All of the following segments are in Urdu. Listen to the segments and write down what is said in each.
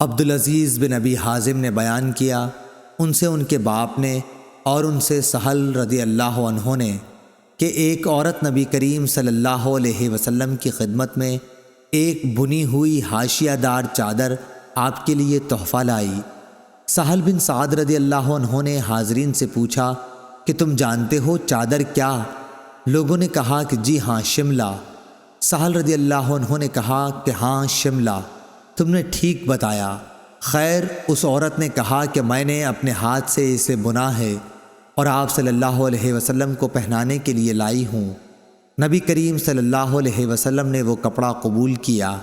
عبدالعزیز بن ابی حازم نے بیان کیا، ان سے ان کے باپ نے اور ان سے سہل رضی اللہ عنہ نے کہ ایک عورت نبی کریم صلی اللہ علیہ وسلم کی خدمت میں ایک بنی ہوئی حاشیہ دار چادر آپ کے لیے تحفہ لائی۔ سہل بن سعد رضی اللہ عنہ نے حاضرین سے پوچھا کہ تم جانتے ہو چادر کیا؟ لوگوں نے کہا کہ جی ہاں، شملہ۔ سہل رضی اللہ عنہ نے کہا کہ ہاں شملہ، تم نے ٹھیک بتایا۔ خیر، اس عورت نے کہا کہ میں نے اپنے ہاتھ سے اسے بنا ہے اور آپ صلی اللہ علیہ وسلم کو پہنانے کے لیے لائی ہوں۔ نبی کریم صلی اللہ علیہ وسلم نے وہ کپڑا قبول کیا۔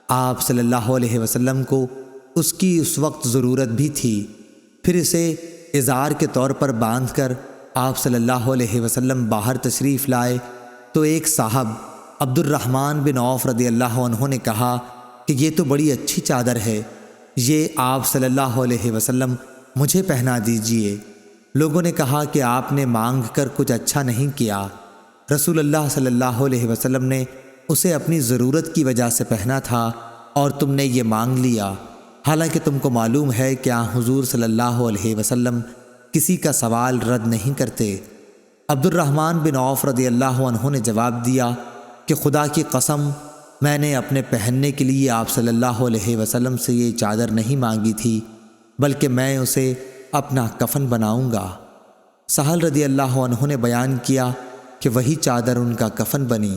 آپ صلی اللہ علیہ وسلم کو اس کی اس وقت ضرورت بھی تھی، پھر اسے ازار کے طور پر باندھ کر آپ صلی اللہ علیہ وسلم باہر تشریف لائے تو ایک صاحب عبد الرحمن بن عوف رضی اللہ عنہ نے کہا کہ یہ تو بڑی اچھی چادر ہے، یہ آپ صلی اللہ علیہ وسلم مجھے پہنا دیجئے۔ لوگوں نے کہا کہ آپ نے مانگ کر کچھ اچھا نہیں کیا، رسول اللہ صلی اللہ علیہ وسلم نے اسے اپنی ضرورت کی وجہ سے پہنا تھا اور تم نے یہ مانگ لیا، حالانکہ تم کو معلوم ہے کہ حضور صلی اللہ علیہ وسلم کسی کا سوال رد نہیں کرتے۔ عبد الرحمن بن عوف رضی اللہ عنہ نے جواب دیا کہ خدا کی قسم، میں نے اپنے پہننے کے لیے آپ صلی اللہ علیہ وسلم سے یہ چادر نہیں مانگی تھی، بلکہ میں اسے اپنا کفن بناؤں گا۔ سہل رضی اللہ عنہ نے بیان کیا کہ وہی چادر ان کا کفن بنی۔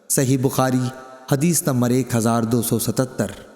صحیح بخاری حدیث نمبر 1277۔